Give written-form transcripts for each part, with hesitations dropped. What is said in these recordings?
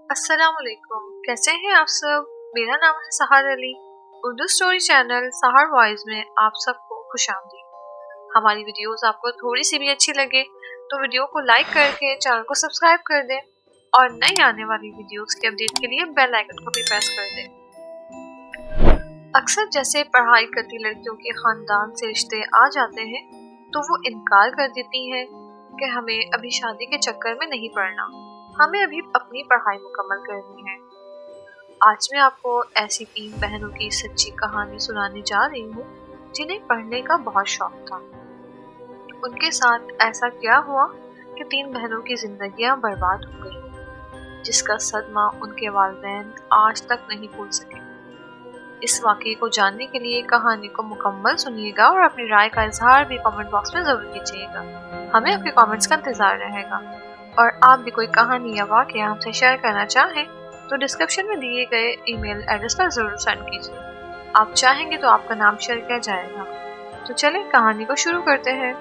अस्सलाम वालेकुम, कैसे हैं आप सब। मेरा नाम है सहार अली। उर्दू स्टोरी चैनल सहार वॉइस में आप सबको खुशामदीद। हमारी वीडियोस आपको थोड़ी सी भी अच्छी लगे तो वीडियो को लाइक करके चैनल को सब्सक्राइब कर दें और नई आने वाली वीडियोस के अपडेट के लिए बेल आइकन को भी प्रेस कर दें। अक्सर जैसे पढ़ाई करती लड़कियों के खानदान से रिश्ते आ जाते हैं तो वो इनकार कर देती हैं कि हमें अभी शादी के चक्कर में नहीं पड़ना, हमें अभी अपनी पढ़ाई मुकम्मल करनी है। आज मैं आपको ऐसी 3 बहनों की सच्ची कहानी सुनाने जा रही हूँ जिन्हें पढ़ने का बहुत शौक था। उनके साथ ऐसा क्या हुआ कि 3 बहनों की जिंदगियां बर्बाद हो गई, जिसका सदमा उनके वालिदैन आज तक नहीं भूल सके। इस वाक़ये को जानने के लिए कहानी को मुकम्मल सुनिएगा और अपनी राय का इजहार भी कमेंट बॉक्स में ज़रूर कीजिएगा। हमें आपके कमेंट्स का इंतज़ार रहेगा। और आप भी कोई कहानी या वाक़या हमसे शेयर करना चाहें तो डिस्क्रिप्शन में दिए गए ईमेल एड्रेस पर ज़रूर सेंड कीजिए। आप चाहेंगे तो आपका नाम शेयर किया जाएगा। तो चलें कहानी को शुरू करते हैं।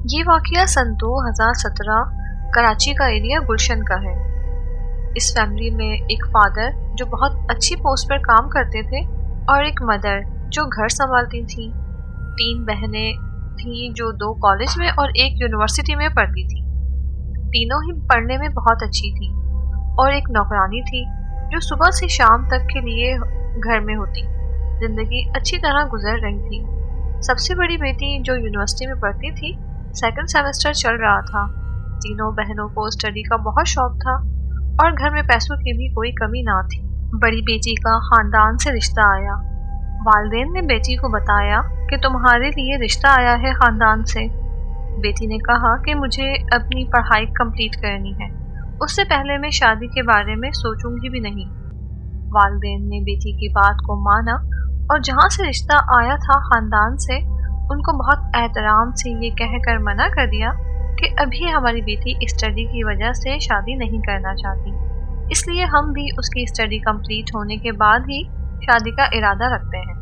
ये वाक़या सन 2017 कराची का एरिया गुलशन का है। इस फैमिली में एक फादर जो बहुत अच्छी पोस्ट पर काम करते थे और एक मदर जो घर संभालती थी। 3 बहनें थीं जो 2 कॉलेज में और 1 यूनिवर्सिटी में पढ़ती थी। तीनों ही पढ़ने में बहुत अच्छी थी और एक नौकरानी थी जो सुबह से शाम तक के लिए घर में होती। जिंदगी अच्छी तरह गुजर रही थी। सबसे बड़ी बेटी जो यूनिवर्सिटी में पढ़ती थी, 2nd सेमेस्टर चल रहा था। तीनों बहनों को स्टडी का बहुत शौक था और घर में पैसों की भी कोई कमी ना थी। बड़ी बेटी का खानदान से रिश्ता आया। वालिदैन ने बेटी को बताया कि तुम्हारे लिए रिश्ता आया है खानदान से। बेटी ने कहा कि मुझे अपनी पढ़ाई कंप्लीट करनी है, उससे पहले मैं शादी के बारे में सोचूंगी भी नहीं। वालिदैन ने बेटी की बात को माना और जहाँ से रिश्ता आया था खानदान से, उनको बहुत एहतराम से ये कहकर मना कर दिया कि अभी हमारी बेटी स्टडी की वजह से शादी नहीं करना चाहती, इसलिए हम भी उसकी स्टडी कंप्लीट होने के बाद ही शादी का इरादा रखते हैं।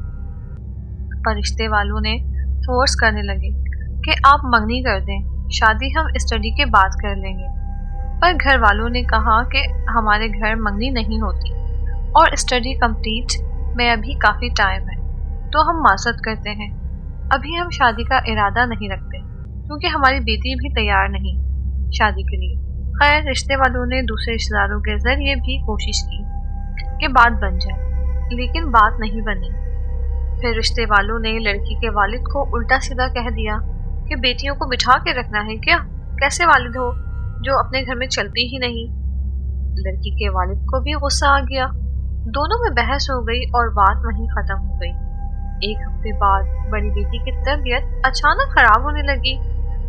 पर रिश्ते वालों ने फोर्स करने लगे कि आप मंगनी कर दें, शादी हम स्टडी के बाद कर लेंगे। पर घर वालों ने कहा कि हमारे घर मंगनी नहीं होती और स्टडी कंप्लीट में अभी काफ़ी टाइम है, तो हम माजरत करते हैं, अभी हम शादी का इरादा नहीं रखते क्योंकि हमारी बेटी भी तैयार नहीं शादी के लिए। खैर, रिश्ते वालों ने दूसरे रिश्तेदारों के जरिए भी कोशिश की कि बात बन जाए, लेकिन बात नहीं बनी। फिर रिश्ते वालों ने लड़की के वालिद को उल्टा सीधा कह दिया कि बेटियों को बिठा के रखना है क्या, कैसे वालिद हो जो अपने घर में चलती ही नहीं। लड़की के वालिद को भी गुस्सा आ गया। दोनों में बहस हो गई और बात वहीं खत्म हो गई। 1 हफ्ते बाद बड़ी बेटी की तबीयत अचानक खराब होने लगी।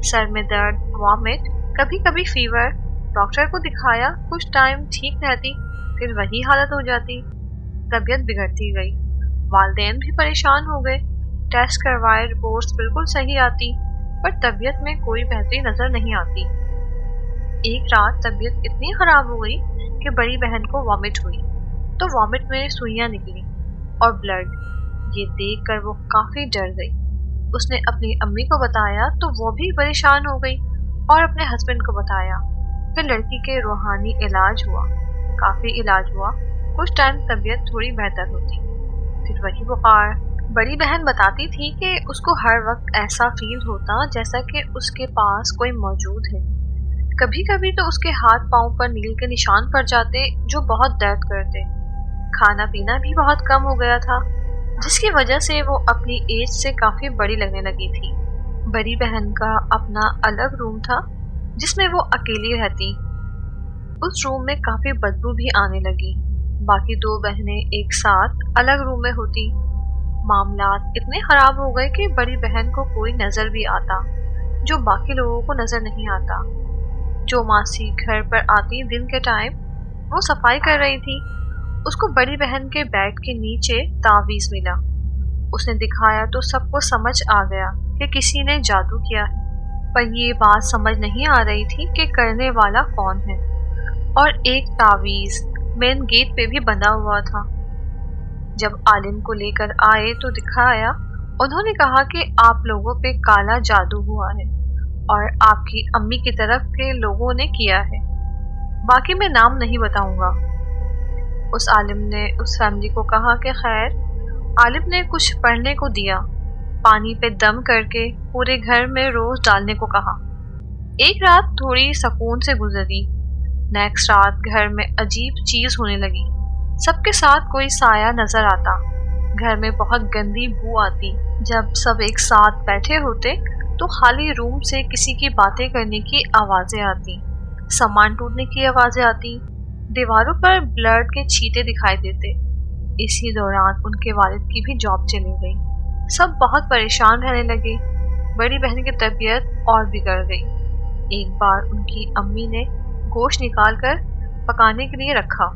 सर में दर्द, वॉमिट, कभी कभी फीवर। डॉक्टर को दिखाया, कुछ टाइम ठीक रहती, फिर वही हालत हो जाती। तबीयत बिगड़ती गई। वालिदैन भी परेशान हो गए। टेस्ट करवाए, रिपोर्ट्स बिल्कुल सही आती, पर तबीयत में कोई बेहतरी नजर नहीं आती। एक रात तबीयत इतनी खराब हो गई कि बड़ी बहन को वॉमिट हुई, तो वॉमिट में सुइयां निकली और ब्लड। ये देखकर वो काफी डर गई। उसने अपनी अम्मी को बताया तो वो भी परेशान हो गई और अपने हस्बैंड को बताया। फिर लड़की के रूहानी इलाज हुआ, काफी इलाज हुआ। कुछ टाइम तबीयत थोड़ी बेहतर होती, फिर वही बुखार। बड़ी बहन बताती थी कि उसको हर वक्त ऐसा फील होता जैसा कि उसके पास कोई मौजूद है। कभी कभी तो उसके हाथ पांव पर नील के निशान पड़ जाते जो बहुत दर्द करते। खाना पीना भी बहुत कम हो गया था, जिसकी वजह से वो अपनी एज से काफी बड़ी लगने लगी थी। बड़ी बहन का अपना अलग रूम था जिसमें वो अकेली रहती। उस रूम में काफी बदबू भी आने लगी। बाकी 2 बहनें एक साथ अलग रूम में होती। मामलात इतने खराब हो गए कि बड़ी बहन को कोई नजर भी आता जो बाकी लोगों को नजर नहीं आता। जो मासी घर पर आती दिन के टाइम, वो सफाई कर रही थी। उसको बड़ी बहन के बेड के नीचे तावीज मिला। उसने दिखाया तो सबको समझ आ गया कि किसी ने जादू किया है, पर ये बात समझ नहीं आ रही थी कि करने वाला कौन है। और एक तावीज मेन गेट पे भी बंधा हुआ था। जब आलिम को लेकर आए तो दिखाया, उन्होंने कहा कि आप लोगों पे काला जादू हुआ है और आपकी अम्मी की तरफ के लोगों ने किया है। बाकी मैं नाम नहीं बताऊंगा। उस आलिम ने उस फैमिली को कहा कि खैर। आलिम ने कुछ पढ़ने को दिया, पानी पे दम करके पूरे घर में रोज डालने को कहा। एक रात थोड़ी सुकून से गुजरी। नेक्स्ट रात घर में अजीब चीज होने लगी। सबके साथ कोई साया नजर आता। घर में बहुत गंदी बू आती। जब सब एक साथ बैठे होते तो खाली रूम से किसी की बातें करने की आवाजें आती, सामान टूटने की आवाजें आती, दीवारों पर ब्लड के छींटे दिखाई देते। इसी दौरान उनके वालिद की भी जॉब चली गई। सब बहुत परेशान रहने लगे। बड़ी बहन की तबीयत और बिगड़ गई। एक बार उनकी अम्मी ने गोश्त निकाल कर पकाने के लिए रखा।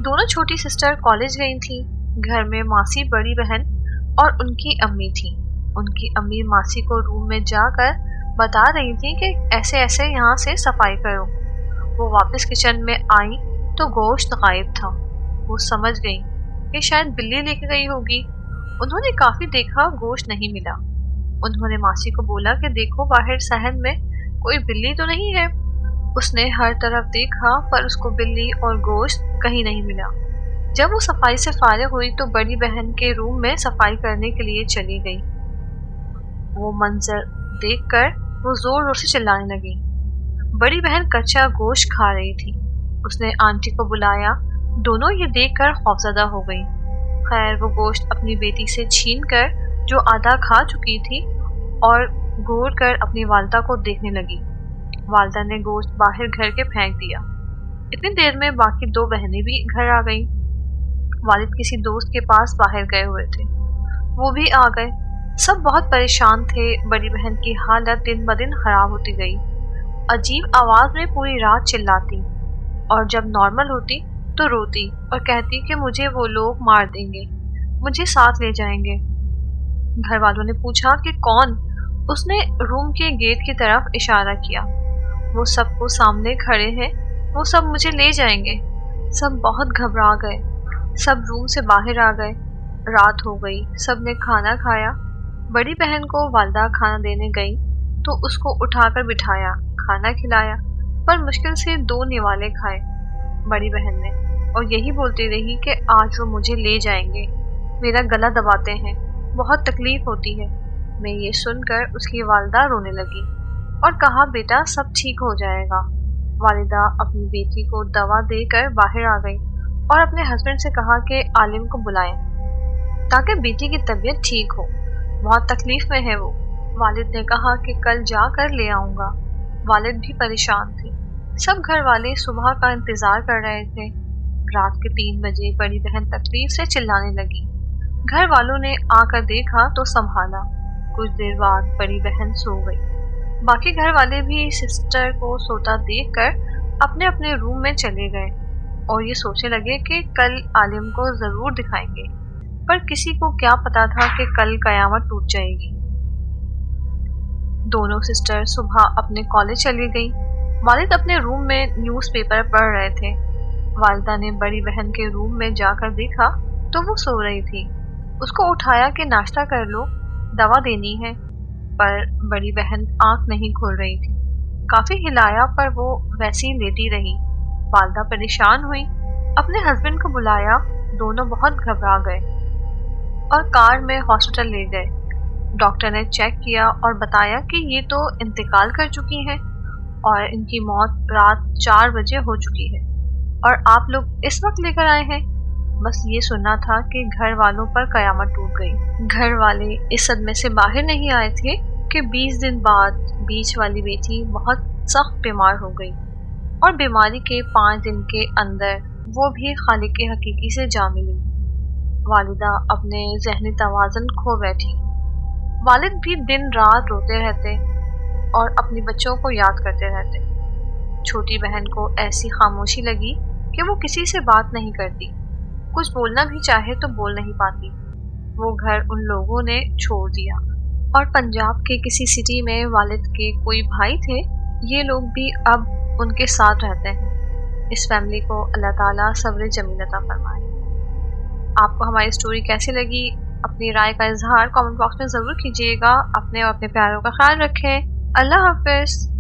दोनों छोटी सिस्टर कॉलेज गई थी। घर में मासी, बड़ी बहन और उनकी अम्मी थी। उनकी अम्मी मासी को रूम में जाकर बता रही थी कि ऐसे ऐसे यहाँ से सफाई करो। वो वापस किचन में आई तो गोश्त गायब था। वो समझ गई कि शायद बिल्ली लेके गई होगी। उन्होंने काफी देखा, गोश्त नहीं मिला। उन्होंने मासी को बोला कि देखो बाहर सहन में कोई बिल्ली तो नहीं है। उसने हर तरफ देखा पर उसको बिल्ली और गोश्त कहीं नहीं मिला। जब वो सफाई से फारिग हुई तो बड़ी बहन के रूम में सफाई करने के लिए चली गई। वो मंजर देखकर वो जोर जोर से चिल्लाने लगी। बड़ी बहन कच्चा गोश्त खा रही थी। उसने आंटी को बुलाया। दोनों ये देखकर खौफजदा हो गई। खैर वो गोश्त अपनी बेटी से छीन कर जो आधा खा चुकी थी और घूर कर अपनी वालदा को देखने लगी। वालदा ने गोश्त बाहर घर के फेंक दिया। इतनी देर में बाकी दो बहनें भी घर आ गईं। वालिद किसी दोस्त के पास बाहर गए हुए थे, वो भी आ गए। सब बहुत परेशान थे। बड़ी बहन की हालत दिन ब दिन खराब होती गई। अजीब आवाज में पूरी रात चिल्लाती और जब नॉर्मल होती तो रोती और कहती कि मुझे वो लोग मार देंगे, मुझे साथ ले जाएंगे। घर वालों ने पूछा कि कौन? उसने रूम के गेट की तरफ इशारा किया। वो सबको सामने खड़े हैं, वो सब मुझे ले जाएंगे। सब बहुत घबरा गए। सब रूम से बाहर आ गए। रात हो गई। सबने खाना खाया। बड़ी बहन को वालदा खाना देने गई तो उसको उठाकर बिठाया, खाना खिलाया, पर मुश्किल से 2 निवाले खाए बड़ी बहन ने, और यही बोलती रही कि आज वो मुझे ले जाएंगे, मेरा गला दबाते हैं, बहुत तकलीफ होती है। मैं ये सुनकर उसकी वालिदा रोने लगी और कहा बेटा सब ठीक हो जाएगा। वालिदा अपनी बेटी को दवा देकर बाहर आ गई और अपने हस्बैंड से कहा कि आलिम को बुलाएं ताकि बेटी की तबीयत ठीक हो, बहुत तकलीफ में है वो। वालिद ने कहा कि कल जाकर ले आऊंगा। वालिद भी परेशान थे। सब घर वाले सुबह का इंतजार कर रहे थे। रात के 3 बजे बड़ी बहन तकलीफ से चिल्लाने लगी। घर वालों ने आकर देखा तो संभाला। कुछ देर बाद बड़ी बहन सो गई। बाकी घर वाले भी सिस्टर को सोता देखकर अपने अपने रूम में चले गए और ये सोचने लगे कि कल आलिम को जरूर दिखाएंगे, पर किसी को क्या पता था कि कल कयामत टूट जाएगी। दोनों सिस्टर सुबह अपने कॉलेज चली गई। वालिद अपने रूम में न्यूज़पेपर पढ़ रहे थे। वालिदा ने बड़ी बहन के रूम में जाकर देखा तो वो सो रही थी। उसको उठाया कि नाश्ता कर लो, दवा देनी है, पर बड़ी बहन आंख नहीं खोल रही थी। काफी हिलाया पर वो वैसी ही लेटी रही। वालिदा परेशान हुई, अपने हस्बैंड को बुलाया। दोनों बहुत घबरा गए और कार में हॉस्पिटल ले गए। डॉक्टर ने चेक किया और बताया कि ये तो इंतकाल कर चुकी हैं और इनकी मौत रात 4 बजे हो चुकी है और आप लोग इस वक्त लेकर आए हैं। बस ये सुनना था कि घर वालों पर कयामत टूट गई। घर वाले इस सदमे से बाहर नहीं आए थे कि 20 दिन बाद बीच वाली बेटी बहुत सख्त बीमार हो गई और बीमारी के 5 दिन के अंदर वो भी खालिक के हकीकी से जा मिली। वालिदा अपने ज़हनी तवाज़ुन खो बैठी। वालिद भी दिन रात रोते रहते और अपने बच्चों को याद करते रहते। छोटी बहन को ऐसी खामोशी लगी कि वो किसी से बात नहीं करती, कुछ बोलना भी चाहे तो बोल नहीं पाती। वो घर उन लोगों ने छोड़ दिया और पंजाब के किसी सिटी में वालिद के कोई भाई थे। ये लोग भी अब उनके साथ रहते हैं। इस फैमिली को अल्लाह ताला सब्र जमील अता फरमाए। آپ کو ہماری اسٹوری کیسی لگی اپنی رائے کا اظہار کامنٹ باکس میں ضرور کیجیے گا. اپنے اور اپنے پیاروں کا خیال رکھیں. اللہ حافظ.